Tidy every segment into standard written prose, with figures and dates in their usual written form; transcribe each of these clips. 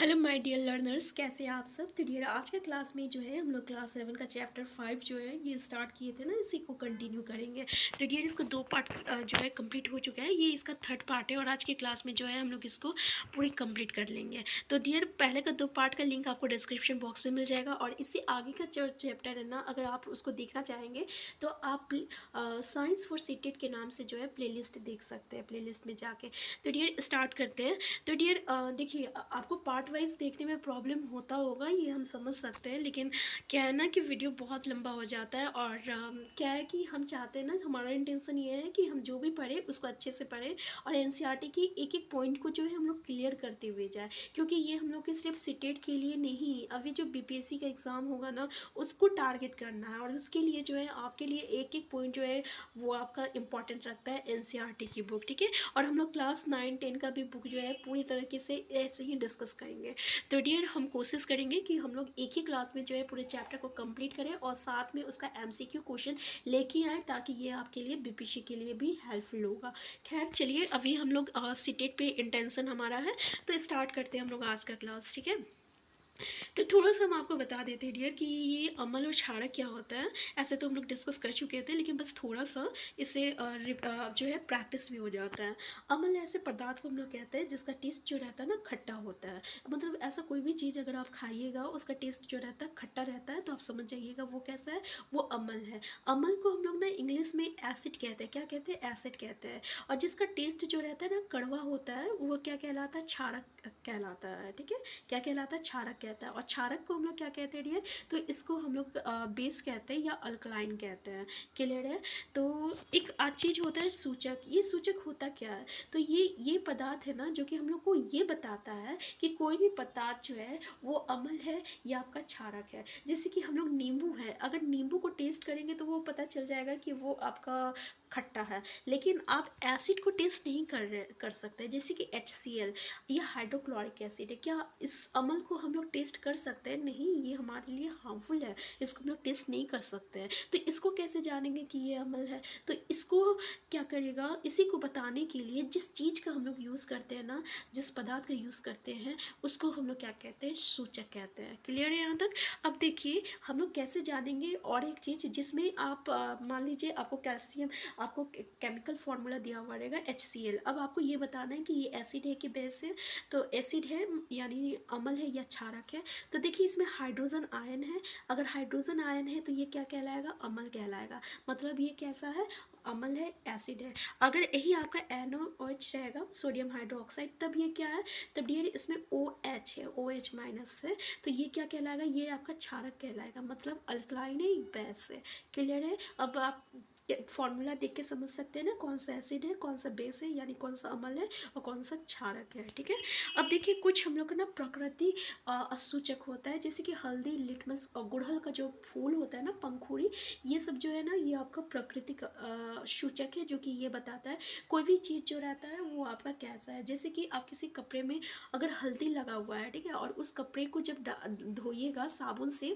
Hello my dear learners, कैसे हैं आप सब। तो डियर आज का क्लास में जो है हम लोग क्लास 7 का चैप्टर 5 जो है ये स्टार्ट किए थे ना, इसी को कंटिन्यू करेंगे। तो डियर इसको दो पार्ट जो है कंप्लीट हो चुका है, ये इसका थर्ड पार्ट है और आज की क्लास में जो है हम लोग इसको पूरी कंप्लीट कर लेंगे। तो डियर पहले का दो पार्ट का लिंक आपको डिस्क्रिप्शन बॉक्स में मिल जाएगा और इससे आगे का जो चैप्टर है ना, अगर आप उसको देखना चाहेंगे तो आप साइंस फॉर सीटेड के नाम से जो है प्ले देख सकते हैं, प्ले में जाके। तो डियर स्टार्ट करते हैं। तो डियर देखिए, आपको पार्ट वाइज देखने में प्रॉब्लम होता होगा, ये हम समझ सकते हैं, लेकिन क्या है ना कि वीडियो बहुत लंबा हो जाता है और क्या है कि हम चाहते हैं ना, हमारा इंटेंशन ये है कि हम जो भी पढ़े उसको अच्छे से पढ़ें और एनसीईआरटी की एक एक पॉइंट को जो है हम लोग क्लियर करते हुए जाए, क्योंकि ये हम लोग के सिर्फ सीटेट के लिए नहीं, अभी जो बीपीएससी का एग्ज़ाम होगा ना उसको टारगेट करना है और उसके लिए जो है आपके लिए एक एक पॉइंट जो है वो आपका इंपॉर्टेंट रखता है एनसीईआरटी की बुक, ठीक है। और हम लोग क्लास 9-10 का भी बुक जो है पूरी तरीके से ऐसे ही डिस्कस करेंगे। तो डियर हम कोशिश करेंगे कि हम लोग एक ही क्लास में जो है पूरे चैप्टर को कंप्लीट करें और साथ में उसका एमसीक्यू क्वेश्चन लेके आए, ताकि ये आपके लिए बीपीएससी के लिए भी हेल्पफुल होगा। खैर चलिए, अभी हम लोग सीटेट पे इंटेंशन हमारा है, तो स्टार्ट करते हैं हम लोग आज का क्लास, ठीक है। तो थोड़ा सा हम आपको बता देते हैं डियर कि ये अमल और क्षारक क्या होता है। ऐसे तो हम लोग डिस्कस कर चुके थे, लेकिन बस थोड़ा सा इससे जो है प्रैक्टिस भी हो जाता है। अमल ऐसे पदार्थ को हम लोग कहते हैं जिसका टेस्ट जो रहता है ना खट्टा होता है। मतलब ऐसा कोई भी चीज़ अगर आप खाइएगा उसका टेस्ट जो रहता है खट्टा रहता है, तो आप समझ जाइएगा वो कैसा है, वो अमल है। अमल को हम लोग ना इंग्लिश में एसिड कहते हैं। क्या कहते हैं? एसिड कहते हैं। और जिसका टेस्ट जो रहता है ना कड़वा होता है, वो क्या कहलाता है? क्षारक कहलाता है, ठीक है। क्या कहलाता है? क्षारक कहता है। और क्षारक को हम लोग क्या कहते हैं डियर? तो इसको हम लोग बेस कहते हैं या अल्कलाइन कहते हैं। क्लियर है? तो एक आज चीज़ होता है सूचक। ये सूचक होता क्या है? तो ये पदार्थ है ना जो कि हम लोग को ये बताता है कि कोई भी पदार्थ जो है वो अम्ल है या आपका क्षारक है। जैसे कि हम लोग नींबू है, अगर नींबू को टेस्ट करेंगे तो वो पता चल जाएगा कि वो आपका खट्टा है, लेकिन आप एसिड को टेस्ट नहीं कर सकते। जैसे कि HCl, ये हाइड्रोक्लोरिक एसिड है। क्या इस अम्ल को हम लोग टेस्ट कर सकते हैं? नहीं, ये हमारे लिए हार्मफुल है, इसको हम लोग टेस्ट नहीं कर सकते हैं। तो इसको कैसे जानेंगे कि ये अम्ल है? तो इसको क्या करेगा, इसी को बताने के लिए जिस चीज़ का हम लोग यूज़ करते हैं ना, जिस पदार्थ का यूज़ करते हैं उसको हम लोग क्या कहते हैं? सूचक कहते हैं। क्लियर है यहाँ तक? अब देखिए हम लोग कैसे जानेंगे। और एक चीज़ जिसमें आप मान लीजिए आपको कैल्शियम, आपको केमिकल फार्मूला दिया हुआ रहेगा HCl। अब आपको ये बताना है कि ये एसिड है कि बेस है। तो एसिड है यानी अम्ल है या क्षारक है। तो देखिए इसमें हाइड्रोजन आयन है, अगर हाइड्रोजन आयन है तो ये क्या कहलाएगा? अम्ल कहलाएगा। मतलब ये कैसा है? अम्ल है, एसिड है। अगर यही आपका NaOH रहेगा, सोडियम हाइड्रोक्साइड, तब ये क्या है? तब डियर इसमें OH है, OH माइनस है, तो ये क्या कहलाएगा? ये आपका क्षारक कहलाएगा। मतलब अल्कलाइन है, बेस है। क्लियर है? अब आप फॉर्मूला देख के समझ सकते हैं ना कौन सा एसिड है, कौन सा बेस है, यानी कौन सा अम्ल है और कौन सा क्षारक है, ठीक है। अब देखिए कुछ हम लोग का ना प्रकृति सूचक होता है, जैसे कि हल्दी, लिटमस और गुड़हल का जो फूल होता है ना, पंखुड़ी, ये सब जो है ना ये आपका प्रकृति का सूचक है, जो कि ये बताता है कोई भी चीज़ जो रहता है वो आपका कैसा है। जैसे कि आप किसी कपड़े में अगर हल्दी लगा हुआ है, ठीक है, और उस कपड़े को जब धोइएगा साबुन से,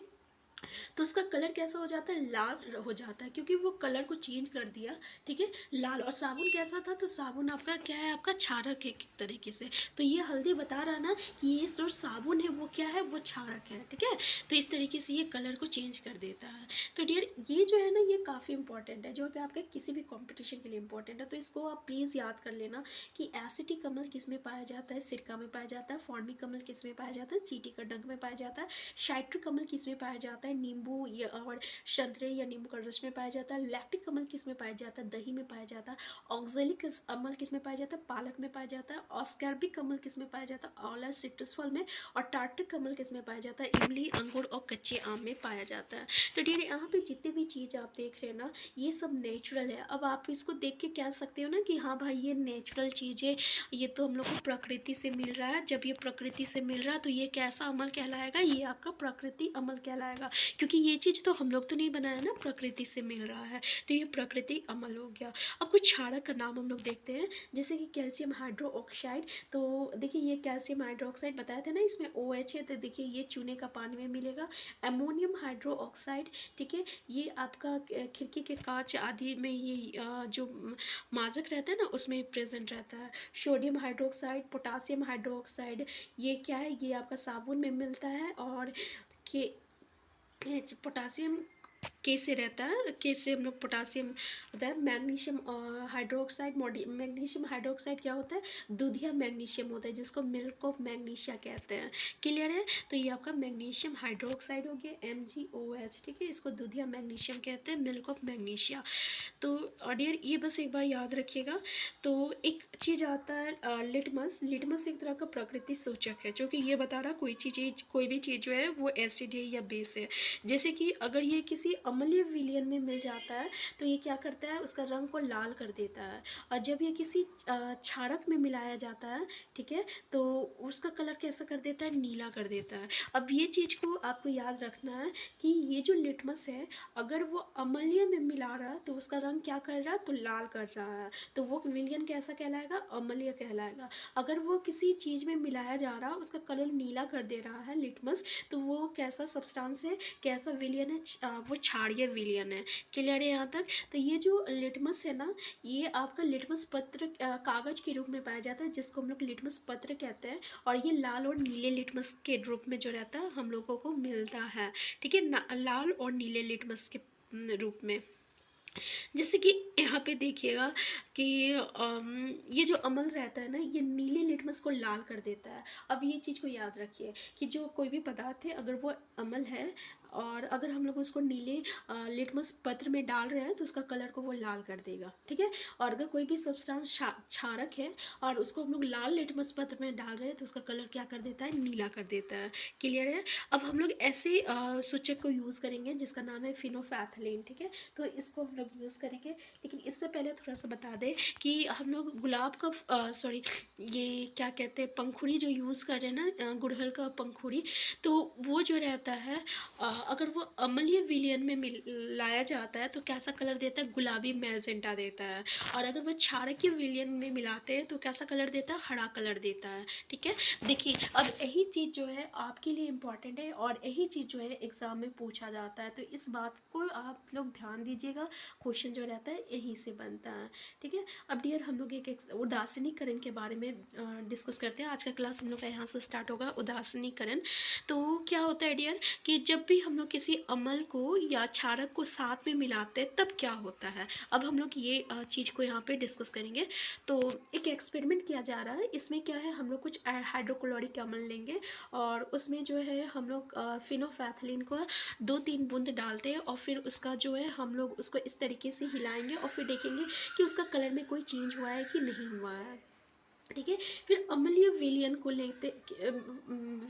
तो उसका कलर कैसा हो जाता है? लाल हो जाता है, क्योंकि वो कलर को चेंज कर दिया, ठीक है, लाल। और साबुन कैसा था? तो साबुन आपका क्या है? आपका क्षारक है एक तरीके से। तो ये हल्दी बता रहा ना कि ये जो साबुन है वो क्या है? वो क्षारक है, ठीक है। तो इस तरीके से ये कलर को चेंज कर देता है। तो डियर ये जो है ना ये काफ़ी इंपॉर्टेंट है, जो कि आपके किसी भी कॉम्पिटिशन के लिए इंपॉर्टेंट है। तो इसको आप प्लीज़ याद कर लेना कि एसिटिक अम्ल किस में पाया जाता है? सिरका में पाया जाता है। फॉर्मिक अम्ल किस में पाया जाता है? चींटी का डंक में पाया जाता है। साइट्रिक अम्ल किस में पाया जाता है? नींबू या और संतरे या नींबू का रस में पाया जाता है। लैक्टिक अम्ल किस में पाया जाता है? दही में पाया जाता है। ऑक्जेलिक अम्ल किस में पाया जाता है? पालक में पाया जाता है। ऑस्कैर्बिक अम्ल किस में पाया जाता है? आंवला, सिट्रस फल में। और टार्टिक अम्ल किस में पाया जाता है? इमली, अंगूर और कच्चे आम में पाया जाता है। तो डियर यहाँ पे जितनी भी चीज़ आप देख रहे हैं ना ये सब नेचुरल है। अब आप इसको देख के कह सकते हो ना कि हाँ भाई ये नेचुरल चीज़ है, ये तो हम लोग को प्रकृति से मिल रहा है। जब ये प्रकृति से मिल रहा है तो ये कैसा अमल कहलाएगा? ये आपका प्रकृति अमल कहलाएगा। क्योंकि ये चीज़ तो हम लोग तो नहीं बनाया ना, प्रकृति से मिल रहा है, तो ये प्रकृति अमल हो गया। अब कुछ क्षारक का नाम हम लोग देखते हैं, जैसे कि कैल्शियम हाइड्रो ऑक्साइड। तो देखिए ये कैल्शियम हाइड्रो ऑक्साइड बताया था ना, इसमें OH है, तो देखिए ये चूने का पानी में मिलेगा। अमोनियम हाइड्रो ऑक्साइड, ठीक है, ये आपका खिड़की के कांच आदि में ये जो माजक रहता है ना उसमें प्रेजेंट रहता है। सोडियम हाइड्रोक्साइड, पोटासियम हाइड्रोक्साइड, ये क्या है, ये आपका साबुन में मिलता है। और के पोटासियम के से रहता है, के से हम लोग पोटासियम होता है। मैग्नीशियम हाइड्रोक्साइड, मैग्नीशियम हाइड्रोक्साइड क्या होता है, दूधिया मैग्नीशियम होता है, जिसको मिल्क ऑफ मैग्नीशिया कहते हैं। क्लियर है, तो ये आपका मैग्नीशियम हाइड्रोक्साइड हो गया, MgOH, ठीक है, इसको दूधिया मैग्नीशियम कहते हैं, मिल्क ऑफ मैग्नीशिया। तो डियर ये बस एक बार याद रखिएगा। तो एक चीज़ आता है लिटमस। लिटमस एक तरह का प्रकृति सूचक है, जो कि ये बता रहा कोई भी चीज़ जो है वो एसिड है या बेस है। जैसे कि अगर ये किसी अम्लीय विलयन में मिल जाता है तो ये क्या करता है, उसका रंग को लाल कर देता है। और जब ये किसी क्षारक में मिलाया जाता है, ठीक है, तो उसका कलर कैसा कर देता है, नीला कर देता है। अब ये चीज़ को आपको याद रखना है कि ये जो लिटमस है, अगर वो अम्लीय में मिला रहा है तो उसका रंग क्या कर रहा है, तो लाल कर रहा है, तो वो विलयन कैसा कहलाएगा, अम्लीय कहलाएगा। अगर वो किसी चीज़ में मिलाया जा रहा है, उसका कलर नीला कर दे रहा है लिटमस, तो वो कैसा सब्सटेंस है, कैसा विलयन है, वो क्षारीय विलयन है। क्लियर है यहाँ तक। तो ये जो लिटमस है ना, ये आपका लिटमस पत्र कागज के रूप में पाया जाता है, जिसको हम लोग लिटमस पत्र कहते हैं। और ये लाल और नीले लिटमस के रूप में जो रहता है हम लोगों को मिलता है, ठीक है, लाल और नीले लिटमस के रूप में। जैसे कि यहाँ पे देखिएगा कि ये जो अमल रहता है ना, ये नीले लिटमस को लाल कर देता है। अब ये चीज़ को याद रखिए कि जो कोई भी पदार्थ है, अगर वो अमल है और अगर हम लोग उसको नीले लिटमस पत्र में डाल रहे हैं तो उसका कलर को वो लाल कर देगा, ठीक है। और अगर कोई भी सब्सटेंस क्षारक है और उसको हम लोग लाल लिटमस पत्र में डाल रहे हैं तो उसका कलर क्या कर देता है, नीला कर देता है। क्लियर है। अब हम लोग ऐसे सूचक को यूज़ करेंगे जिसका नाम है फिनोफैथलीन, ठीक है। तो इसको हम लोग यूज़ करेंगे, लेकिन इससे पहले थोड़ा सा बता दें कि हम लोग गुलाब का सॉरी ये क्या कहते हैं, पंखुड़ी जो यूज़ कर रहे हैं ना, गुड़हल का पंखुड़ी, तो वो जो रहता है अगर वो अम्लीय विलयन में लाया जाता है तो कैसा कलर देता है, गुलाबी मैजेंटा देता है। और अगर वो क्षारकीय विलयन में मिलाते हैं तो कैसा कलर देता है, हरा कलर देता है, ठीक है। देखिए अब यही चीज़ जो है आपके लिए इम्पॉर्टेंट है और यही चीज़ जो है एग्ज़ाम में पूछा जाता है, तो इस बात को आप लोग ध्यान दीजिएगा। क्वेश्चन जो रहता है यहीं से बनता है, ठीक है। अब डियर हम लोग एक उदासीनीकरण के बारे में डिस्कस करते हैं। आज का क्लास हम लोग का यहाँ से स्टार्ट होगा, उदासीनीकरण। तो क्या होता है डियर कि जब भी हम लोग किसी अमल को या क्षारक को साथ में मिलाते हैं तब क्या होता है। अब हम लोग ये चीज़ को यहाँ पे डिस्कस करेंगे। तो एक एक्सपेरिमेंट किया जा रहा है, इसमें क्या है, हम लोग कुछ हाइड्रोक्लोरिक अम्ल लेंगे और उसमें जो है हम लोग फिनोफैथलीन को 2-3 बूंद डालते हैं और फिर उसका जो है हम लोग उसको इस तरीके से हिलाएंगे और फिर देखेंगे कि उसका कलर में कोई चेंज हुआ है कि नहीं हुआ है, ठीक है। फिर अम्लीय विलयन को लेते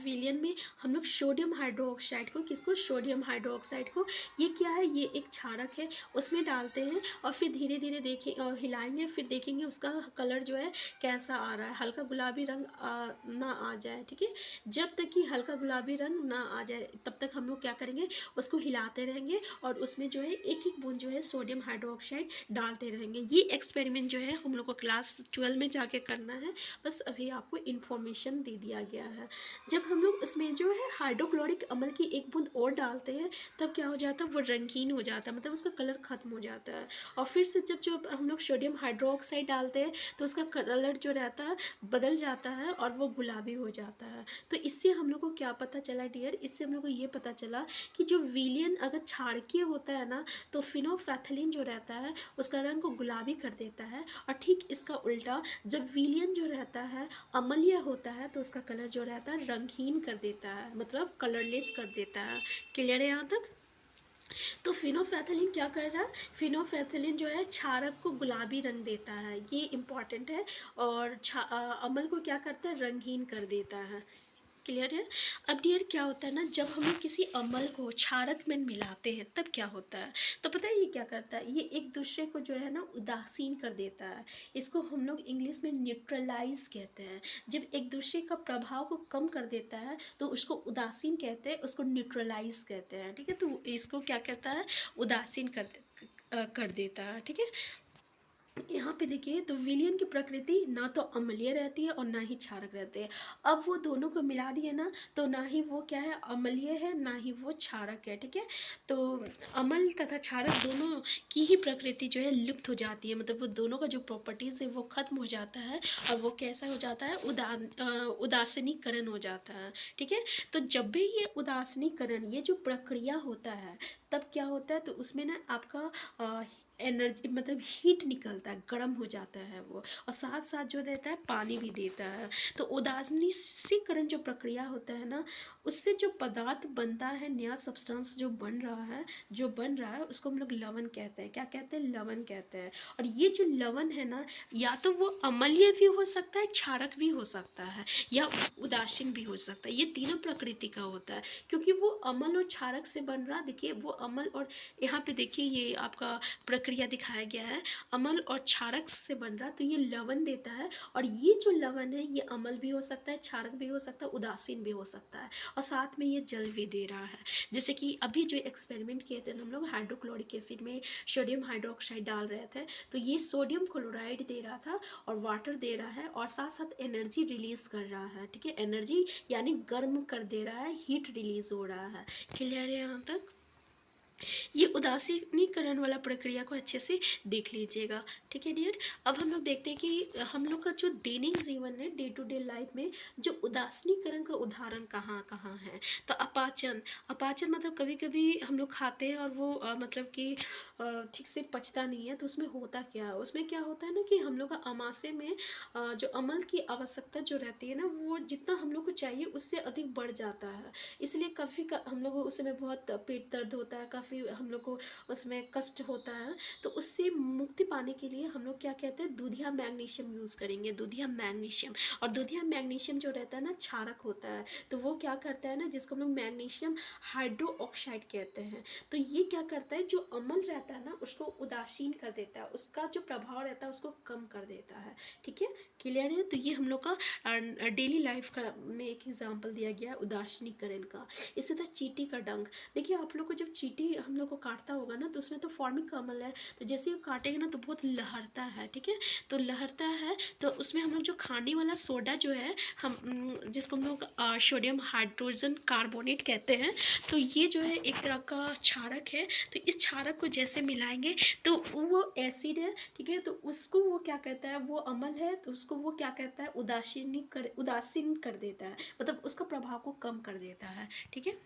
विलयन में हम लोग सोडियम हाइड्रोक्साइड को, किसको, सोडियम हाइड्रोक्साइड को, ये क्या है, ये एक क्षारक है, उसमें डालते हैं और फिर धीरे धीरे देखें हिलाएंगे, फिर देखेंगे उसका कलर जो है कैसा आ रहा है, हल्का गुलाबी रंग ना आ जाए, ठीक है। जब तक कि हल्का गुलाबी रंग ना आ जाए तब तक हम लोग क्या करेंगे, उसको हिलाते रहेंगे और उसमें जो है एक एक बूंद जो है सोडियम हाइड्रोक्साइड डालते रहेंगे। ये एक्सपेरिमेंट जो है हम लोग को क्लास 12 में जाके करना है, बस अभी आपको इन्फॉर्मेशन दे दिया गया है। जब हम लोग उसमें जो है हाइड्रोक्लोरिक अम्ल की एक बूंद और डालते हैं तब क्या हो जाता है, वो रंगीन हो जाता है, मतलब उसका कलर ख़त्म हो जाता है। और फिर से जब हम लोग सोडियम हाइड्रोक्साइड डालते हैं तो उसका कलर जो रहता है बदल जाता है और वो गुलाबी हो जाता है। तो इससे हम लोग को क्या पता चला डियर, इससे हम लोग को ये पता चला कि जो विलयन अगर क्षारकीय होता है ना तो फिनोफैथलीन जो रहता है उसका रंग को गुलाबी कर देता है। और ठीक इसका उल्टा जब विलयन जो रहता है अम्लीय होता है तो उसका कलर जो रहता है रंगहीन कर देता है, मतलब कलरलेस कर देता है। क्लियर है यहाँ तक। तो फिनोफैथलीन क्या कर रहा है, फिनोफैथलीन जो है क्षारक को गुलाबी रंग देता है, ये इम्पॉर्टेंट है। और अम्ल को क्या करता है, रंगहीन कर देता है। क्लियर है। अब डियर क्या होता है ना, जब हम लोग किसी अमल को क्षारक में मिलाते हैं तब क्या होता है, तो पता है ये क्या करता है, ये एक दूसरे को जो है ना उदासीन कर देता है। इसको हम लोग इंग्लिश में न्यूट्रलाइज कहते हैं। जब एक दूसरे का प्रभाव को कम कर देता है तो उसको उदासीन कहते हैं, उसको न्यूट्रलाइज कहते हैं। ठीक है, तो इसको क्या कहता है, उदासीन कर देता है। ठीक है, यहाँ पे देखिए तो विलियन की प्रकृति ना तो अम्लीय रहती है और ना ही क्षारक रहते हैं। अब वो दोनों को मिला दिए ना, तो ना ही वो क्या है, अम्लीय है, ना ही वो क्षारक है। ठीक है, तो अम्ल तथा क्षारक दोनों की ही प्रकृति जो है लुप्त हो जाती है, मतलब वो दोनों का जो प्रॉपर्टीज है वो खत्म हो जाता है और वो कैसा हो जाता है, उदासीनीकरण हो जाता है। ठीक है, तो जब भी ये उदासीनीकरण, ये जो प्रक्रिया होता है, तब क्या होता है, तो उसमें ना आपका एनर्जी मतलब हीट निकलता है, गर्म हो जाता है वो, और साथ साथ जो देता है पानी भी देता है। तो उदासीनीकरण जो प्रक्रिया होता है ना, उससे जो पदार्थ बनता है, नया सब्सटेंस जो बन रहा है उसको हम लोग लवण कहते हैं। क्या कहते हैं, लवण कहते हैं। और ये जो लवण है ना, या तो वो अम्लीय भी हो सकता है, क्षारक भी हो सकता है, या उदासीन भी हो सकता है। ये तीनों प्रकृति का होता है, क्योंकि वो अम्ल और क्षारक से बन रहा, देखिए वो अम्ल और यहाँ पे देखिए ये आपका प्रक्रिया दिखाया गया है, अम्ल और क्षारक से बन रहा, तो ये लवण देता है। और ये जो लवण है ये अम्ल भी हो सकता है, क्षारक भी हो सकता है, उदासीन भी हो सकता है, और साथ में ये जल भी दे रहा है। जैसे कि अभी जो एक्सपेरिमेंट किए थे हम लोग, हाइड्रोक्लोरिक एसिड में सोडियम हाइड्रोक्साइड डाल रहे थे, तो ये सोडियम क्लोराइड दे रहा था और वाटर दे रहा है, और साथ साथ एनर्जी रिलीज कर रहा है। ठीक है, एनर्जी यानी गर्म कर दे रहा है, हीट रिलीज हो रहा है। क्लियर है यहाँ तक। ये उदासीनीकरण वाला प्रक्रिया को अच्छे से देख लीजिएगा। ठीक है डियर, अब हम लोग देखते हैं कि हम लोग का जो दैनिक जीवन है, डे टू डे लाइफ में जो उदासीनीकरण का उदाहरण कहाँ कहाँ है। तो अपाचन, अपाचन मतलब कभी कभी हम लोग खाते हैं और वो मतलब कि ठीक से पचता नहीं है, तो उसमें होता क्या है, उसमें क्या होता है ना कि हम लोग का आमाशय में जो अम्ल की आवश्यकता जो रहती है ना, वो जितना हम लोग को चाहिए उससे अधिक बढ़ जाता है। इसलिए काफ़ी हम लोग को उस समय बहुत पेट दर्द होता है, काफ़ी हम लोग को उसमें कष्ट होता है। तो उससे मुक्ति पाने के लिए हम लोग क्या कहते हैं, दूधिया मैग्नीशियम यूज़ करेंगे, दूधिया मैग्नीशियम। और दूधिया मैग्नीशियम जो रहता है ना, क्षारक होता है, तो वो क्या करता है ना, जिसको हम लोग मैग्नीशियम हाइड्रो ऑक्साइड कहते हैं। तो ये क्या करता है, जो अम्ल रहता है ना उसको उदासीन कर देता है, उसका जो प्रभाव रहता है उसको कम कर देता है। ठीक है, क्लियर है। तो ये हम लोग का डेली लाइफ का में एक एग्जाम्पल दिया गया है उदासीनीकरण का। इसी तरह चींटी का डंक, देखिए आप लोग को जब चींटी हम लोग को काटता होगा ना, तो उसमें तो फॉर्मिक अम्ल है, तो जैसे ही काटेगा ना तो बहुत लहरता है। ठीक है, तो लहरता है, तो उसमें हम लोग जो खाने वाला सोडा जो है, हम जिसको हम लोग सोडियम हाइड्रोजन कार्बोनेट कहते हैं, तो ये जो है एक तरह का क्षारक है। तो इस क्षारक को जैसे मिलाएंगे तो वो एसिड है। ठीक है, तो उसको वो क्या कहता है, वो अम्ल है, तो उसको वो क्या कहता है, उदासीन कर देता है, मतलब उसका प्रभाव को कम कर देता है। ठीक है,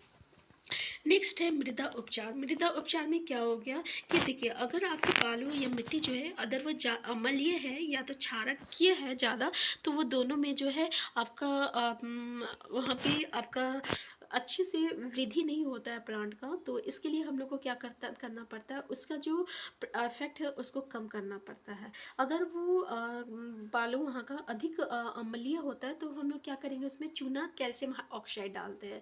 नेक्स्ट है मृदा उपचार। मृदा उपचार में क्या हो गया कि देखिए, अगर आपके बालू या मिट्टी जो है अगर वो अम्लीय है या तो क्षारकीय है ज़्यादा, तो वो दोनों में जो है आपका वहाँ पे आपका अच्छे से वृद्धि नहीं होता है प्लांट का। तो इसके लिए हम लोग को क्या करना पड़ता है, उसका जो इफेक्ट है उसको कम करना पड़ता है। अगर वो बालू वहाँ का अधिक अम्लीय होता है, तो हम लोग क्या करेंगे, उसमें चूना कैल्शियम ऑक्साइड डालते हैं,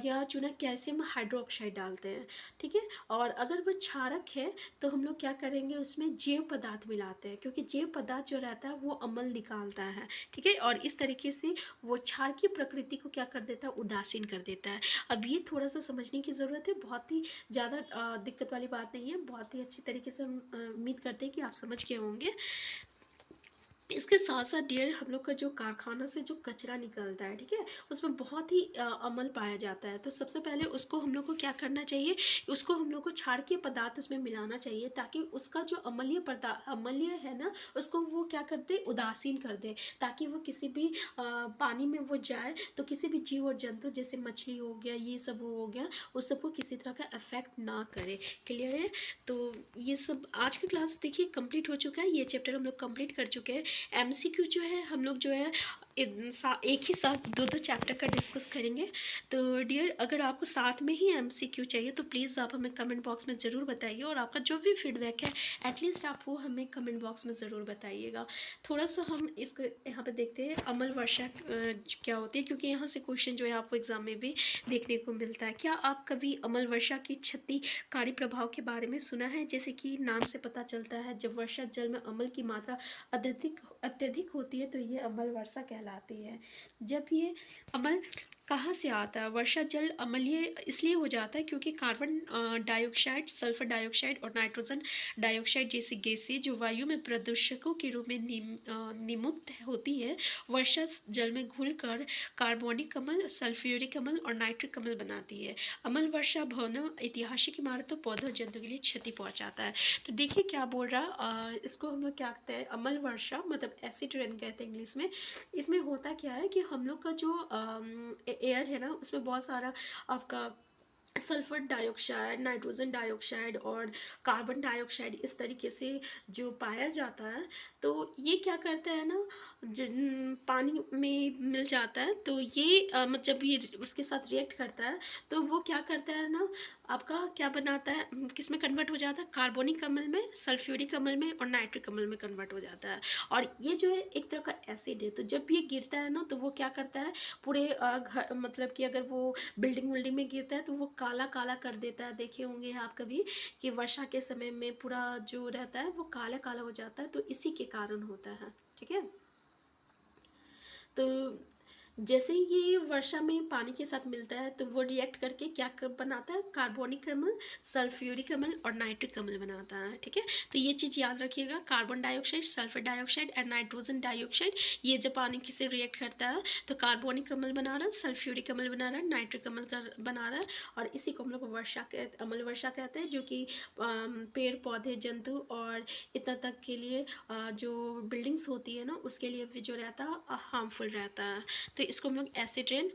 या चूना कैल्शियम हाइड्रोक्साइड डालते हैं। ठीक है, और अगर वो क्षारक है तो हम लोग क्या करेंगे, उसमें जैव पदार्थ मिलाते हैं, क्योंकि जैव पदार्थ जो रहता है वो अम्ल निकालता है। ठीक है, और इस तरीके से वो क्षार की प्रकृति को क्या कर देता है, उदासीन कर देता है। अब ये थोड़ा सा समझने की ज़रूरत है, बहुत ही ज़्यादा दिक्कत वाली बात नहीं है, बहुत ही अच्छी तरीके से हम उम्मीद करते हैं कि आप समझ गए होंगे। इसके साथ साथ डियर, हम लोग का जो कारखाना से जो कचरा निकलता है, ठीक है, उसमें बहुत ही अमल पाया जाता है। तो सबसे पहले उसको हम लोग को क्या करना चाहिए, उसको हम लोग को क्षारकीय पदार्थ उसमें मिलाना चाहिए, ताकि उसका जो अम्लीय है ना, उसको वो क्या कर दे, उदासीन कर दे, ताकि वो किसी भी पानी में वो जाए तो किसी भी जीव और जंतु, जैसे मछली हो गया, ये सब हो गया, उस सबको किसी तरह का इफेक्ट ना करे। क्लियर है। तो ये सब आज का क्लास देखिए कंप्लीट हो चुका है, ये चैप्टर हम लोग कंप्लीट कर चुके हैं। एमसीक्यू जो है हम लोग जो है एक ही साथ दो दो चैप्टर का डिस्कस करेंगे। तो डियर, अगर आपको साथ में ही एमसीक्यू चाहिए तो प्लीज़ आप हमें कमेंट बॉक्स में ज़रूर बताइए, और आपका जो भी फीडबैक है एटलीस्ट आप वो हमें कमेंट बॉक्स में ज़रूर बताइएगा। थोड़ा सा हम इसको यहाँ पे देखते हैं अमल वर्षा क्या होती है, क्योंकि यहाँ से क्वेश्चन जो है आपको एग्जाम में भी देखने को मिलता है। क्या आप कभी अमल वर्षा की क्षतिकारी प्रभाव के बारे में सुना है? जैसे कि नाम से पता चलता है, जब वर्षा जल में अम्ल की मात्रा अत्यधिक होती है तो ये अम्ल वर्षा कहलाती है। जब ये अम्ल कहाँ से आता है? वर्षा जल अम्लीय इसलिए हो जाता है क्योंकि कार्बन डाइऑक्साइड, सल्फर डाइऑक्साइड और नाइट्रोजन डाइऑक्साइड जैसी गैसें जो वायु में प्रदूषकों के रूप में निमुक्त होती है, वर्षा जल में घुलकर कार्बोनिक अम्ल, सल्फ्यूरिक अम्ल और नाइट्रिक अम्ल बनाती है। अम्ल वर्षा भवनों, ऐतिहासिक इमारतों, पौधों, जंतु के लिए क्षति पहुंचाता है। तो देखिए क्या बोल रहा, इसको हम लोग क्या कहते हैं, अम्ल वर्षा मतलब एसिड रेन कहते हैं इंग्लिश में। इसमें होता क्या है कि हम लोग का जो एयर है ना, उसमें बहुत सारा आपका सल्फर डाइऑक्साइड, नाइट्रोजन डाइऑक्साइड और कार्बन डाइऑक्साइड इस तरीके से जो पाया जाता है, तो ये क्या करता है ना, पानी में मिल जाता है, तो ये जब ये उसके साथ रिएक्ट करता है तो वो क्या करता है ना, आपका क्या बनाता है, किस में कन्वर्ट हो जाता है, कार्बोनिक अम्ल में, सल्फ्यूरिक अम्ल में और नाइट्रिक अम्ल में कन्वर्ट हो जाता है। और ये जो है एक तरह का एसिड है, तो जब ये गिरता है ना तो वो क्या करता है, पूरे घर मतलब कि अगर वो बिल्डिंग विल्डिंग में गिरता है तो वो काला काला कर देता है। देखे होंगे आप कभी कि वर्षा के समय में पूरा जो रहता है वो काला काला हो जाता है, तो इसी के कारण होता है। ठीक है, तो जैसे ही ये वर्षा में पानी के साथ मिलता है तो वो रिएक्ट करके क्या बनाता है, कार्बोनिक अम्ल, सल्फ्यूरिक अम्ल और नाइट्रिक अम्ल बनाता है। ठीक है, तो ये चीज़ याद रखिएगा, कार्बन डाइऑक्साइड, सल्फर डाइऑक्साइड और नाइट्रोजन डाइऑक्साइड, ये जब पानी से रिएक्ट करता है तो कार्बोनिक अम्ल बना रहा है, सल्फ्यूरिक अम्ल बना रहा है, नाइट्रिक अम्ल बना रहा है, और इसी को हम लोग वर्षा अम्ल वर्षा कहते हैं, जो कि पेड़ पौधे, जंतु और इतना तक के लिए जो बिल्डिंग्स होती है ना उसके लिए भी जो रहता है हार्मफुल रहता है। तो इसको हम लोग एसिड रेन,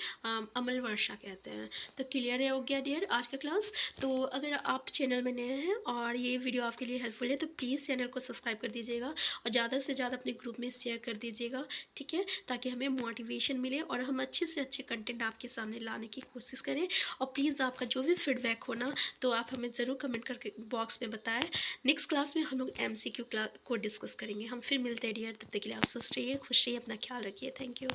अम्ल वर्षा कहते हैं। तो क्लियर हो गया डियर आज का क्लास? तो अगर आप चैनल में नए हैं और ये वीडियो आपके लिए हेल्पफुल है तो प्लीज़ चैनल को सब्सक्राइब कर दीजिएगा और ज़्यादा से ज़्यादा अपने ग्रुप में शेयर कर दीजिएगा। ठीक है, ताकि हमें मोटिवेशन मिले और हम अच्छे से अच्छे कंटेंट आपके सामने लाने की कोशिश करें। और प्लीज़ आपका जो भी फीडबैक हो ना तो आप हमें ज़रूर कमेंट करके बॉक्स में बताएं। नेक्स्ट क्लास में हम लोग MCQ क्लास को डिस्कस करेंगे। हम फिर मिलते हैं डियर, तब तक के लिए आप स्वस्थ रहिए, खुश रहिए, अपना ख्याल रखिए। Thank you.